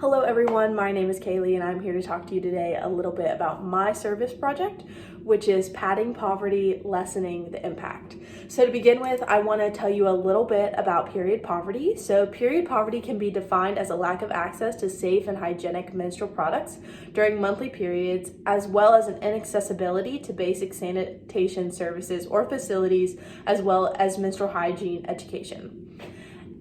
Hello everyone, my name is Kaylee and I'm here to talk to you today a little bit about my service project, which is Padding Poverty, Lessening the Impact. So to begin with, I want to tell you a little bit about period poverty. So period poverty can be defined as a lack of access to safe and hygienic menstrual products during monthly periods, as well as an inaccessibility to basic sanitation services or facilities, as well as menstrual hygiene education.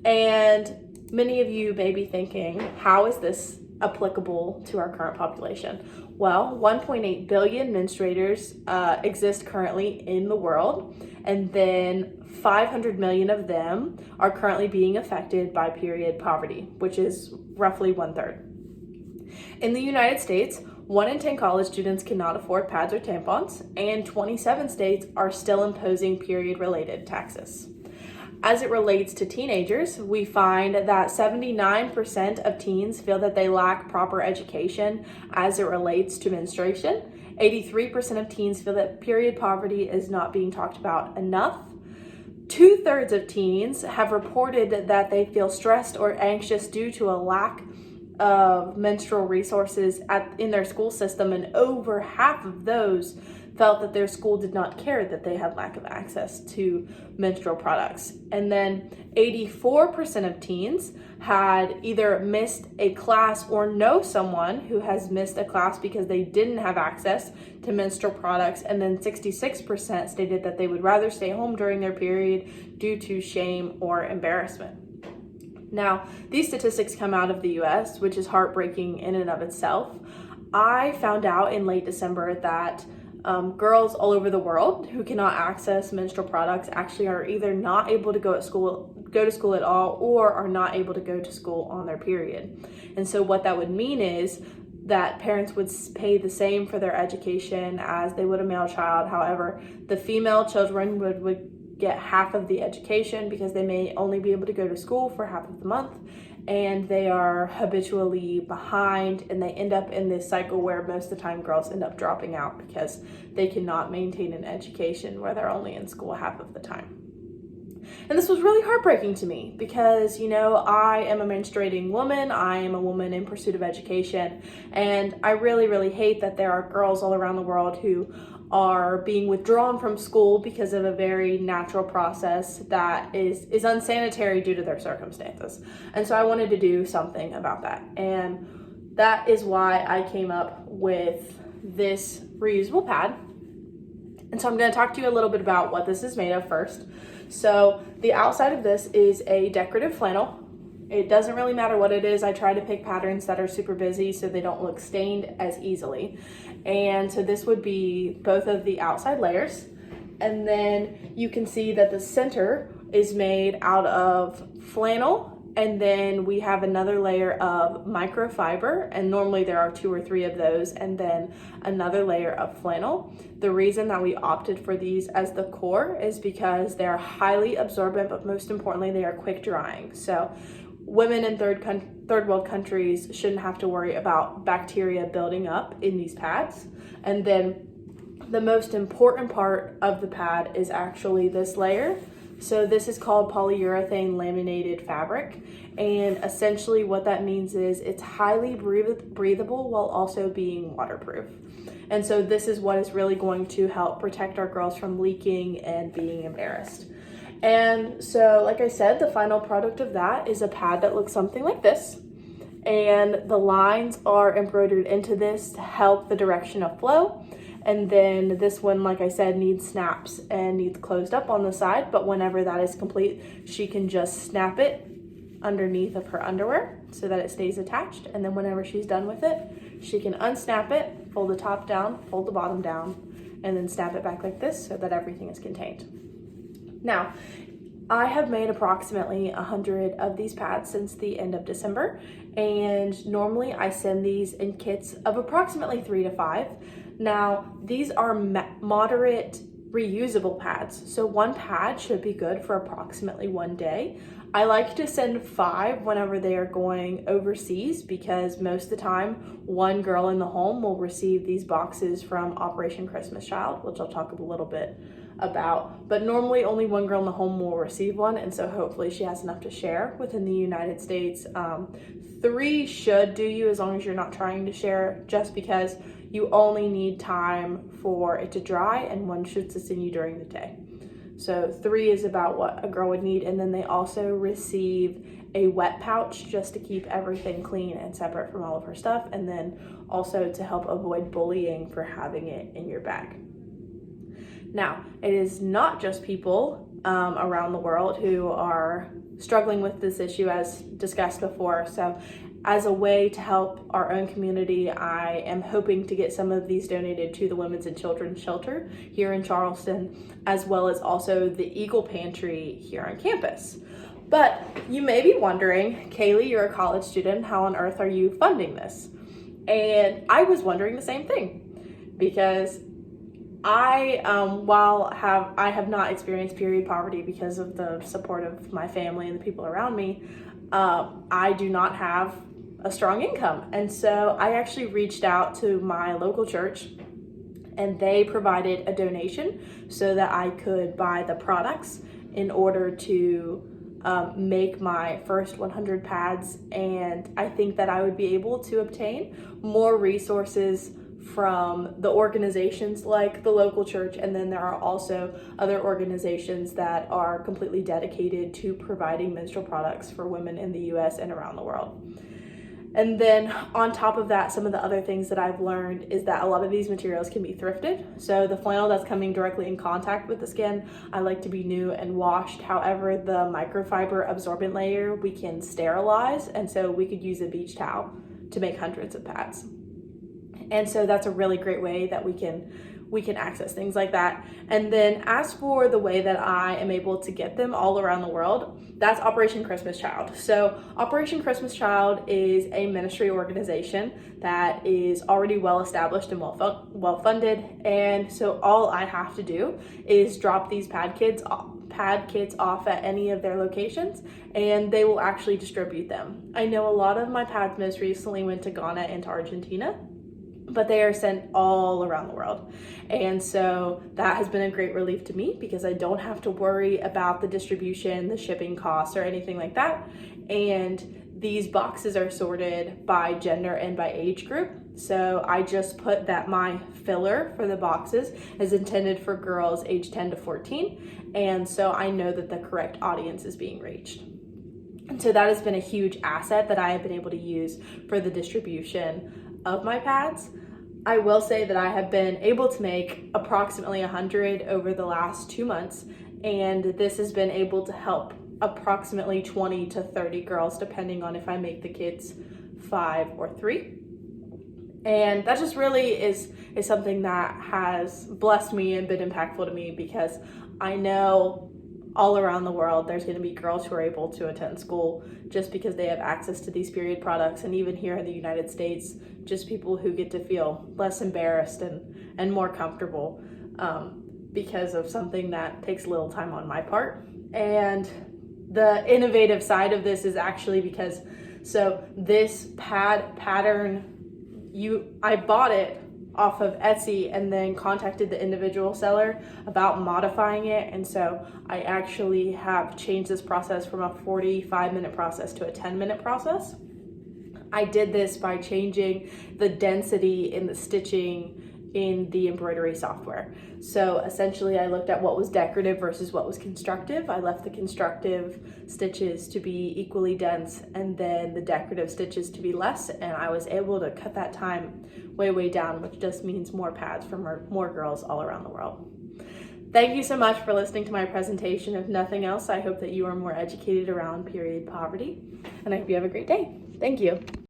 And many of you may be thinking, how is this applicable to our current population? Well, 1.8 billion menstruators exist currently in the world, and then 500 million of them are currently being affected by period poverty, which is roughly 1/3. In the United States, 1 in 10 college students cannot afford pads or tampons, and 27 states are still imposing period-related taxes. As it relates to teenagers, we find that 79% of teens feel that they lack proper education as it relates to menstruation. 83% of teens feel that period poverty is not being talked about enough. 2/3 of teens have reported that they feel stressed or anxious due to a lack of menstrual resources in their school system, and over half of those felt that their school did not care that they had lack of access to menstrual products. And then 84% of teens had either missed a class or know someone who has missed a class because they didn't have access to menstrual products. And then 66% stated that they would rather stay home during their period due to shame or embarrassment. Now, these statistics come out of the US, which is heartbreaking in and of itself. I found out in late December that girls all over the world who cannot access menstrual products actually are either not able to go to school at all, or are not able to go to school on their period. And so what that would mean is that parents would pay the same for their education as they would a male child. However, the female children would get half of the education because they may only be able to go to school for half of the month, and they are habitually behind, and they end up in this cycle where most of the time girls end up dropping out because they cannot maintain an education where they're only in school half of the time. And this was really heartbreaking to me because, I am a menstruating woman. I am a woman in pursuit of education. And I really, really hate that there are girls all around the world who are being withdrawn from school because of a very natural process that is unsanitary due to their circumstances. And so I wanted to do something about that. And that is why I came up with this reusable pad. And so I'm going to talk to you a little bit about what this is made of first. So the outside of this is a decorative flannel. It doesn't really matter what it is. I try to pick patterns that are super busy so they don't look stained as easily. And so this would be both of the outside layers. And then you can see that the center is made out of flannel. And then we have another layer of microfiber, and normally there are 2 or 3 of those, and then another layer of flannel. The reason that we opted for these as the core is because they are highly absorbent, but most importantly, they are quick drying. So women in third world countries shouldn't have to worry about bacteria building up in these pads. And then the most important part of the pad is actually this layer. So this is called polyurethane laminated fabric, and essentially what that means is it's highly breathable while also being waterproof. And so this is what is really going to help protect our girls from leaking and being embarrassed. And so, like I said, the final product of that is a pad that looks something like this. And the lines are embroidered into this to help the direction of flow. And then this one, like I said, needs snaps and needs closed up on the side. But whenever that is complete, she can just snap it underneath of her underwear so that it stays attached. And then whenever she's done with it, she can unsnap it, fold the top down, fold the bottom down, and then snap it back like this so that everything is contained. Now, I have made approximately 100 of these pads since the end of December, and normally I send these in kits of approximately 3 to 5. Now, these are moderate reusable pads, so one pad should be good for approximately 1 day. I like to send 5 whenever they are going overseas because most of the time, one girl in the home will receive these boxes from Operation Christmas Child, which I'll talk a little bit about, but normally only one girl in the home will receive one, and so hopefully she has enough to share within the United States. 3 should do you as long as you're not trying to share, just because you only need time for it to dry and 1 should sustain you during the day. So 3 is about what a girl would need, and then they also receive a wet pouch just to keep everything clean and separate from all of her stuff, and then also to help avoid bullying for having it in your bag. Now, it is not just people around the world who are struggling with this issue, as discussed before. So as a way to help our own community, I am hoping to get some of these donated to the Women's and Children's Shelter here in Charleston, as well as also the Eagle Pantry here on campus. But you may be wondering, Kaylee, you're a college student, how on earth are you funding this? And I was wondering the same thing, because while I have not experienced period poverty because of the support of my family and the people around me, I do not have a strong income. And so I actually reached out to my local church, and they provided a donation so that I could buy the products in order to make my first 100 pads. And I think that I would be able to obtain more resources from the organizations like the local church, and then there are also other organizations that are completely dedicated to providing menstrual products for women in the US and around the world. And then on top of that, some of the other things that I've learned is that a lot of these materials can be thrifted. So the flannel that's coming directly in contact with the skin, I like to be new and washed. However, the microfiber absorbent layer we can sterilize, and so we could use a beach towel to make hundreds of pads. And so that's a really great way that we can access things like that. And then as for the way that I am able to get them all around the world, that's Operation Christmas Child. So Operation Christmas Child is a ministry organization that is already well established and well funded. And so all I have to do is drop these pad kits off at any of their locations, and they will actually distribute them. I know a lot of my pads most recently went to Ghana and to Argentina, but they are sent all around the world. And so that has been a great relief to me, because I don't have to worry about the distribution, the shipping costs, or anything like that. And these boxes are sorted by gender and by age group. So I just put that my filler for the boxes is intended for girls age 10 to 14. And so I know that the correct audience is being reached. And so that has been a huge asset that I have been able to use for the distribution of my pads. I will say that I have been able to make approximately 100 over the last 2 months, and this has been able to help approximately 20 to 30 girls, depending on if I make the kids 5 or 3. And that just really is something that has blessed me and been impactful to me, because I know all around the world there's going to be girls who are able to attend school just because they have access to these period products. And even here in the United States, just people who get to feel less embarrassed and more comfortable because of something that takes little time on my part. And the innovative side of this is actually because, so this pattern, I bought it off of Etsy and then contacted the individual seller about modifying it. And so I actually have changed this process from a 45-minute process to a 10-minute process. I did this by changing the density in the stitching in the embroidery software. So essentially I looked at what was decorative versus what was constructive. I left the constructive stitches to be equally dense and then the decorative stitches to be less, and I was able to cut that time way down, which just means more pads for more girls all around the world. Thank you so much for listening to my presentation. If nothing else, I hope that you are more educated around period poverty, and I hope you have a great day. Thank you.